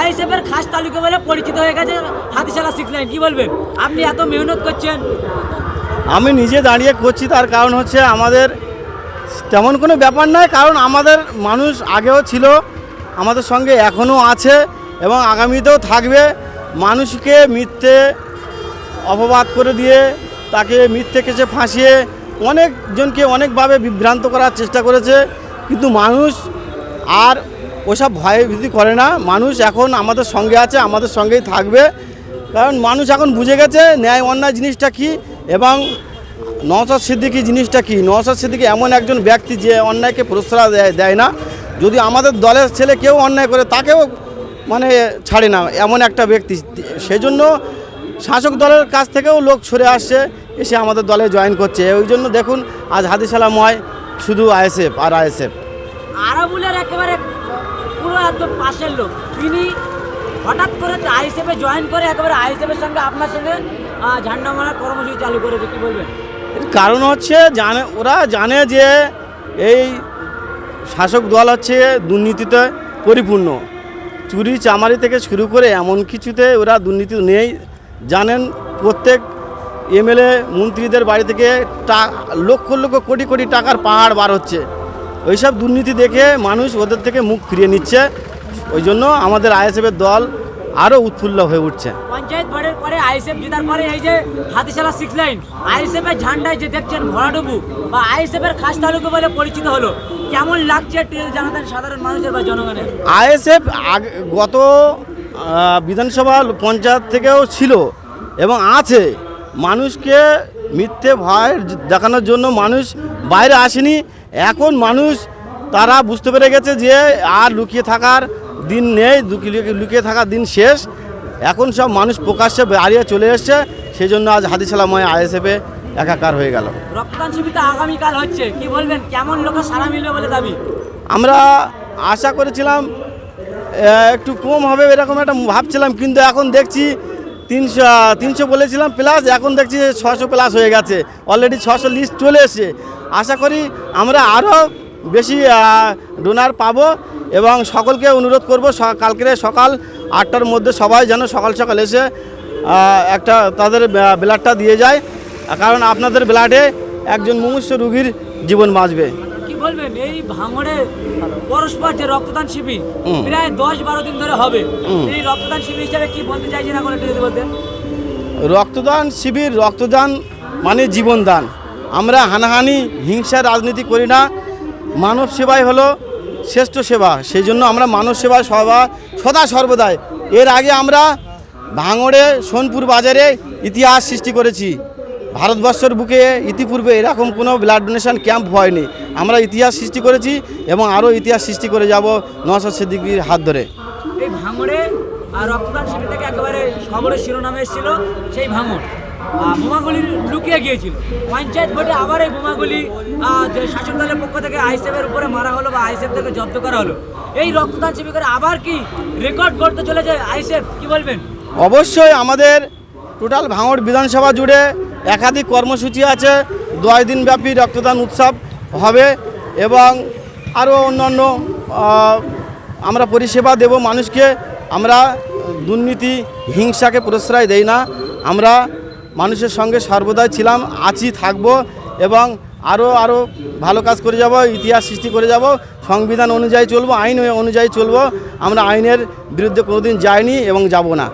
আইএসএফের খাস তালুকা বলে পরিচিত হয়ে গেছে হাতিশালা 6 লাইন, কি বলবেন? আপনি এত মেহনত করছেন। আমি নিজে দাঁড়িয়ে করছি, তার কারণ হচ্ছে আমাদের তেমন কোনো ব্যাপার নয়, কারণ আমাদের মানুষ আগেও ছিল, আমাদের সঙ্গে এখনও আছে এবং আগামীতেও থাকবে। মানুষকে মিথ্যে অপবাদ করে দিয়ে তাকে মিথ্যে কেসে ফাঁসিয়ে অনেকজনকে অনেকভাবে বিভ্রান্ত করার চেষ্টা করেছে, কিন্তু মানুষ আর ওসব ভয় ভীতি করে না। মানুষ এখন আমাদের সঙ্গে আছে, আমাদের সঙ্গেই থাকবে, কারণ মানুষ এখন বুঝে গেছে ন্যায় অন্যায় জিনিসটা কী এবং নওশাদ সিদ্দিকী জিনিসটা কী। নওশাদ সিদ্দিকী এমন একজন ব্যক্তি যে অন্যায়কে প্রশ্রয় দেয় না। যদি আমাদের দলের ছেলে কেউ অন্যায় করে তাকেও মানে ছাড়ে না, এমন একটা ব্যক্তি। সেজন্য শাসক দলের কাছ থেকেও লোক সরে আসছে, এসে আমাদের দলে জয়েন করছে। ওই জন্য দেখুন আজ হাতিশালাময় শুধু আইএসএফ আর আইএসএফ। আরাবুলের একেবারে পুরো একদম পাশের লোক, তিনি হঠাৎ করে আইএসএফে জয়েন করে একেবারে আইএসএফের সঙ্গে আপনার সঙ্গে ঝান্ডা মারার কর্মসূচি চালু করেছে, কি বলবেন? কারণ হচ্ছে ওরা জানে যে এই শাসক দল হচ্ছে দুর্নীতিতে পরিপূর্ণ, চুরি চামারি থেকে শুরু করে এমন কিছুতে ওরা দুর্নীতি নেই। জানেন প্রত্যেক এমএলএ মন্ত্রীদের বাড়ি থেকে লক্ষ লক্ষ কোটি কোটি টাকার পাহাড় বার হচ্ছে। ওইসব দুর্নীতি দেখে মানুষ ওদের থেকে মুখ ফিরিয়ে নিচ্ছে। ওই জন্য আমাদের আইএসএফের দল আরও উৎফুল্ল হয়ে উঠছে। পঞ্চায়েত ভোটের পরে আইএসএফ জেতার পরে এই যে হাতিশালা 6 লাইন আইএসএফের ঝান্ডায় যে দেখছেন ভরাডুবু বা আইএসএফের খাস তালুকা বলে পরিচিত হলো, কেমন লাগছে জানাতেন সাধারণ মানুষের বা জনগণের? আইএসএফ গত বিধানসভা পঞ্চায়েত থেকেও ছিল এবং আছে। মানুষকে মিথ্যে ভয় দেখানোর জন্য মানুষ বাইরে আসেনি। এখন মানুষ তারা বুঝতে পেরে গেছে যে আর লুকিয়ে থাকার দিন নেই, লুকিয়ে থাকার দিন শেষ। এখন সব মানুষ প্রকাশ্যে বাড়িয়ে চলে এসছে, সেই জন্য আজ হাতিশালাময় আইএসএফে একাকার হয়ে গেল। রক্তদান শিবিরটা আগামীকাল হচ্ছে, কি বলবেন? কেমন লোকের সাড়া মিলবে বলে দাবি? আমরা আশা করেছিলাম একটু কম হবে, এরকম একটা ভাবছিলাম, কিন্তু এখন দেখছি 300 বলেছিলাম প্লাস, এখন দেখছি 600 প্লাস হয়ে গেছে। অলরেডি 600 লিস্ট চলে এসছে। আশা করি আমরা আরও বেশি ডোনার পাবো এবং সকলকে অনুরোধ করব কালকে সকাল 8টার মধ্যে সবাই যেন সকাল সকাল এসে একটা তাদের ব্লাডটা দিয়ে যায়, কারণ আপনাদের ব্লাডে একজন মুমূর্ষু রোগীর জীবন বাঁচবে। কি বলবেন এই ভাঙড়ে পরস্পর যে রক্তদান শিবির প্রায় 10-12 দিন ধরে হবে, এই রক্তদান শিবির হিসেবে কি বলতে চাইছেন এখন একটু যদি বলতেন? রক্তদান শিবির, রক্তদান মানে জীবনদান। আমরা হানাহানি হিংসার রাজনীতি করি না। মানব সেবাই হলো শ্রেষ্ঠ সেবা, সেই জন্য আমরা মানব সেবা সদা সর্বদাই। এর আগে আমরা ভাঙড়ে সোনপুর বাজারে ইতিহাস সৃষ্টি করেছি। ভারতবর্ষের বুকে ইতিপূর্বে এরকম কোনো ব্লাড ডোনেশন ক্যাম্প হয়নি। আমরা ইতিহাস সৃষ্টি করেছি এবং আরও ইতিহাস সৃষ্টি করে যাব নওশাদ সিদ্দিকীর হাত ধরে। এই ভাঙড়ে রক্তদান শিবির থেকে একেবারে খবরের শিরোনামে এসেছিল সেই ভাঙড় বোমাগুলি লুকিয়ে গিয়েছিল। পঞ্চায়েত ভোটে আবার এই বোমাগুলি যে শাসক দলের পক্ষ থেকে আইএসএফের উপরে মারা হলো বা আইএসএফ থেকে জব্দ করা হলো। এই রক্তদান শিবির করে আবার কি রেকর্ড করতে চলেছে আইএসএফ, কি বলবেন? অবশ্যই আমাদের টোটাল ভাঙড় বিধানসভা জুড়ে একাধিক কর্মসূচি আছে। 2 দিনব্যাপী রক্তদান উৎসব হবে এবং আরও অন্যান্য আমরা পরিষেবা দেব মানুষকে। আমরা দুর্নীতি হিংসাকে প্রশ্রয় দেই না। আমরা মানুষের সঙ্গে সর্বদাই ছিলাম, আছি, থাকবো এবং আরও ভালো কাজ করে যাব, ইতিহাস সৃষ্টি করে যাব, সংবিধান অনুযায়ী চলবো, আইন অনুযায়ী চলবো। আমরা আইনের বিরুদ্ধে কোনোদিন যাইনি এবং যাব না।